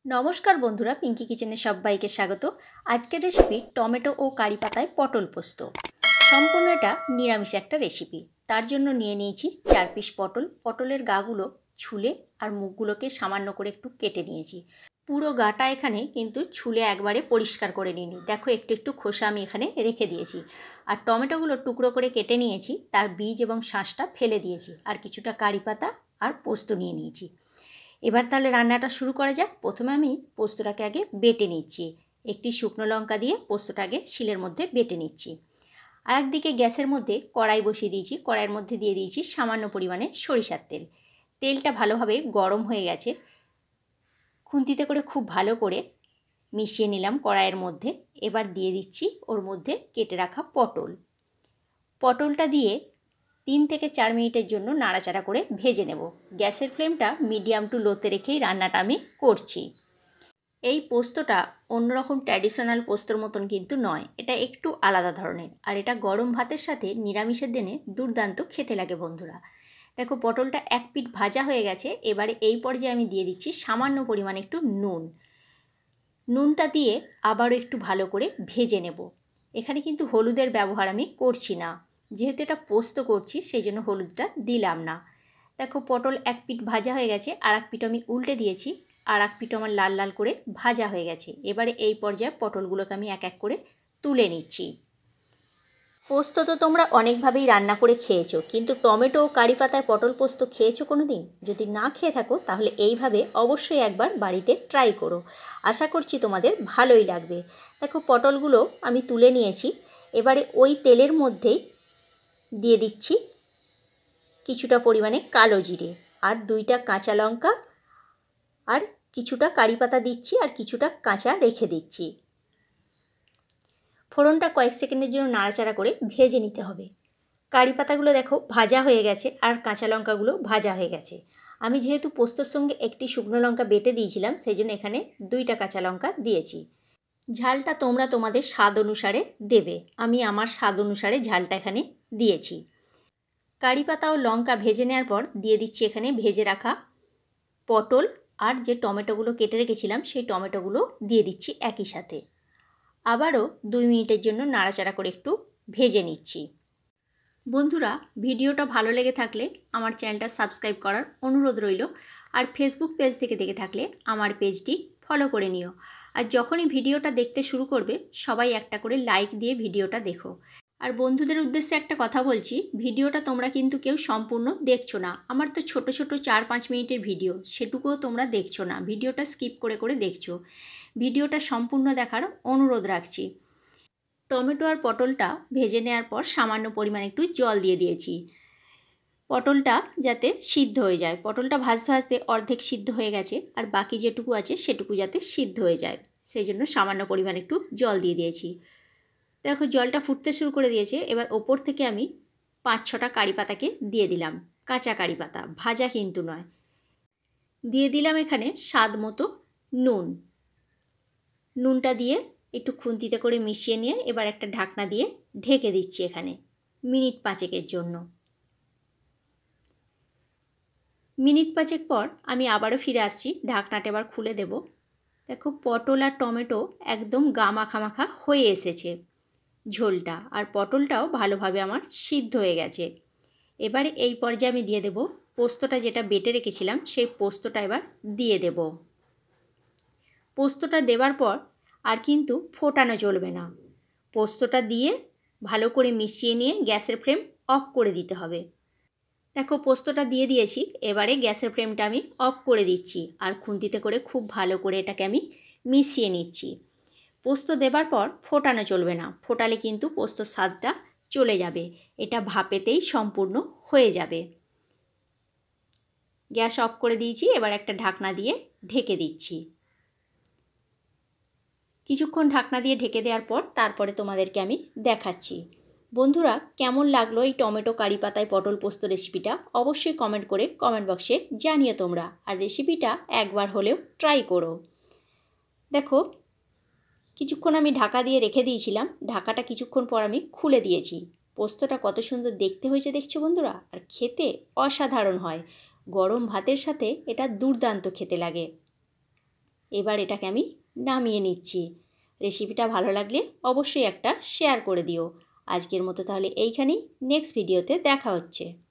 নমস্কার বন্ধুরা, পিঙ্কি কিচেনে সবাইকে স্বাগত। আজকের রেসিপি টমেটো ও কারি পাতায় পটল পোস্ত। সম্পূর্ণ এটা নিরামিষ একটা রেসিপি। তার জন্য নিয়ে নিয়েছি 4 পিস পটল। পটলের গাগুলো ছুলে আর মুখগুলোকে সামান্য করে একটু কেটে নিয়েছি। পুরো গাটা এখানে কিন্তু ছুলে একবারে পরিষ্কার করে নিইনি। দেখো একটু একটু খোসা আমি এখানে রেখে দিয়েছি। আর টমেটোগুলো টুকরো করে কেটে নিয়েছি, তার বীজ এবং শাঁসটা ফেলে দিয়েছি। আর কিছুটা কারি পাতা আর পোস্ত নিয়ে নিয়েছি। এবার তাহলে রান্নাটা শুরু করা যাক। প্রথমে আমি পোস্তটাকে আগে বেটে নিচ্ছি। একটি শুকনো লঙ্কা দিয়ে পোস্তটা আগে শিলের মধ্যে বেটে নিচ্ছি। আর একদিকে গ্যাসের মধ্যে কড়াই বসিয়ে দিয়েছি। কড়াইয়ের মধ্যে দিয়ে দিয়েছি সামান্য পরিমাণে সরিষার তেল। তেলটা ভালোভাবে গরম হয়ে গেছে। খুন্তিতে করে খুব ভালো করে মিশিয়ে নিলাম কড়াইয়ের মধ্যে। এবার দিয়ে দিচ্ছি ওর মধ্যে কেটে রাখা পটল। পটলটা দিয়ে 3 থেকে 4 মিনিটের জন্য নাড়াচাড়া করে ভেজে নেব। গ্যাসের ফ্লেমটা মিডিয়াম টু লোতে রেখেই রান্নাটা আমি করছি। এই পোস্তটা অন্যরকম ট্র্যাডিশনাল পোস্তর মতন কিন্তু নয়, এটা একটু আলাদা ধরনের। আর এটা গরম ভাতের সাথে নিরামিষের দিনে দুর্দান্ত খেতে লাগে বন্ধুরা। দেখো পটলটা এক পিঠ ভাজা হয়ে গেছে। এবারে এই পর্যায়ে আমি দিয়ে দিচ্ছি সামান্য পরিমাণে একটু নুন। নুনটা দিয়ে আবারও একটু ভালো করে ভেজে নেব। এখানে কিন্তু হলুদের ব্যবহার আমি করছি না, যেহেতু এটা পোস্ত করছি সেই জন্য হলুদটা দিলাম না। দেখো পটল এক পিঠ ভাজা হয়ে গেছে, আর এক পিঠ আমি উল্টে দিয়েছি, আর এক পিঠ আমার লাল লাল করে ভাজা হয়ে গেছে। এবারে এই পর্যায়ে পটলগুলোকে আমি এক এক করে তুলে নিচ্ছি। পোস্ত তো তোমরা অনেকভাবেই রান্না করে খেয়েছো, কিন্তু টমেটো ও কারি পাতায় পটল পোস্ত খেয়েছো কোনো দিন? যদি না খেয়ে থাকো তাহলে এইভাবে অবশ্যই একবার বাড়িতে ট্রাই করো। আশা করছি তোমাদের ভালোই লাগবে। দেখো পটলগুলো আমি তুলে নিয়েছি। এবারে ওই তেলের মধ্যেই দিয়ে দিচ্ছি কিছুটা পরিমাণে কালো জিরে, আর 2টা কাঁচা লঙ্কা, আর কিছুটা কারি পাতা দিচ্ছি, আর কিছুটা কাঁচা রেখে দিচ্ছি। ফোড়নটা কয়েক সেকেন্ডের জন্য নাড়াচাড়া করে ভেজে নিতে হবে। কারি পাতাগুলো দেখো ভাজা হয়ে গেছে, আর কাঁচা লঙ্কাগুলো ভাজা হয়ে গেছে। আমি যেহেতু পোস্তর সঙ্গে একটি শুকনো লঙ্কা বেটে দিয়েছিলাম, সেই জন্য এখানে 2টা কাঁচা লঙ্কা দিয়েছি। ঝালটা তোমরা তোমাদের স্বাদ অনুসারে দেবে। আমি আমার স্বাদ অনুসারে ঝালটা এখানে দিয়েছি। কারি পাতা ও লঙ্কা ভেজে নেওয়ার পর দিয়ে দিচ্ছি এখানে ভেজে রাখা পটল, আর যে টমেটোগুলো কেটে রেখেছিলাম সেই টমেটোগুলো দিয়ে দিচ্ছি একই সাথে। আবারও 2 মিনিটের জন্য নাড়াচাড়া করে একটু ভেজে নিচ্ছি। বন্ধুরা, ভিডিওটা ভালো লেগে থাকলে আমার চ্যানেলটা সাবস্ক্রাইব করার অনুরোধ রইল। আর ফেসবুক পেজ থেকে দেখে থাকলে আমার পেজটি ফলো করে নিও। আর যখনই ভিডিওটা দেখতে শুরু করবে সবাই একটা করে লাইক দিয়ে ভিডিওটা দেখো। আর বন্ধুদের উদ্দেশ্যে একটা কথা বলছি, ভিডিওটা তোমরা কিন্তু কেউ সম্পূর্ণ দেখছো না। আমার তো ছোট ছোট 4-5 মিনিটের ভিডিও, সেটুকুও তোমরা দেখছো না, ভিডিওটা স্কিপ করে করে দেখছো। ভিডিওটা সম্পূর্ণ দেখার অনুরোধ রাখছি। টমেটো আর পটলটা ভেজে নেওয়ার পর সামান্য পরিমাণে একটু জল দিয়ে দিয়েছি, পটলটা যাতে সিদ্ধ হয়ে যায়। পটলটা ভাজতে ভাজতে অর্ধেক সিদ্ধ হয়ে গেছে, আর বাকি যেটুকু আছে সেটুকু যাতে সিদ্ধ হয়ে যায় সেই জন্য সামান্য পরিমাণে একটু জল দিয়ে দিয়েছি। দেখো জলটা ফুটতে শুরু করে দিয়েছে। এবার ওপর থেকে আমি 5-6টা কারি পাতাকে দিয়ে দিলাম, কাঁচা কারি পাতা, ভাজা কিন্তু নয়। দিয়ে দিলাম এখানে স্বাদ মতো নুন। নুনটা দিয়ে একটু খুন্তিতে করে মিশিয়ে নিয়ে এবার একটা ঢাকনা দিয়ে ঢেকে দিচ্ছি এখানে মিনিট 5-এর জন্য। মিনিট 5 পর আমি আবারও ফিরে আসছি, ঢাকনাটা এবার খুলে দেব। দেখো পটল আর টমেটো একদম গা মাখা মাখা হয়ে এসেছে ঝোলটা, আর পটলটাও ভালোভাবে আমার সিদ্ধ হয়ে গেছে। এবারে এই পর্যায়ে আমি দিয়ে দেব পোস্তটা, যেটা বেটে রেখেছিলাম সেই পোস্তটা এবার দিয়ে দেব। পোস্তটা দেওয়ার পর আর কিন্তু ফোটানো চলবে না। পোস্তটা দিয়ে ভালো করে মিশিয়ে নিয়ে গ্যাসের ফ্লেম অফ করে দিতে হবে। দেখো পোস্তটা দিয়ে দিয়েছি, এবারে গ্যাসের ফ্লেমটা আমি অফ করে দিচ্ছি, আর খুন্তিতে করে খুব ভালো করে এটাকে আমি মিশিয়ে নিচ্ছি। পোস্ত দেবার পর ফোটানো চলবে না, ফোটালে কিন্তু পোস্তর স্বাদটা চলে যাবে। এটা ভাপেতেই সম্পূর্ণ হয়ে যাবে। গ্যাস অফ করে দিয়েছি, এবার একটা ঢাকনা দিয়ে ঢেকে দিচ্ছি। কিছুক্ষণ ঢাকনা দিয়ে ঢেকে দেওয়ার পর তারপরে তোমাদেরকে আমি দেখাচ্ছি। বন্ধুরা, কেমন লাগলো এই টমেটো কারি পাতায় পটল পোস্ত রেসিপিটা অবশ্যই কমেন্ট করে কমেন্ট বক্সে জানিও তোমরা। আর রেসিপিটা একবার হলেও ট্রাই করো। দেখো কিছুক্ষণ আমি ঢাকা দিয়ে রেখে দিয়েছিলাম, ঢাকাটা কিছুক্ষণ পর আমি খুলে দিয়েছি। পোস্তটা কত সুন্দর দেখতে হয়েছে দেখছো বন্ধুরা, আর খেতে অসাধারণ হয়। গরম ভাতের সাথে এটা দুর্দান্ত খেতে লাগে। এবার এটাকে আমি নামিয়ে নিচ্ছি। রেসিপিটা ভালো লাগলে অবশ্যই একটা শেয়ার করে দিও। আজকের মতো তাহলে এইখানেই, নেক্সট ভিডিওতে দেখা হচ্ছে।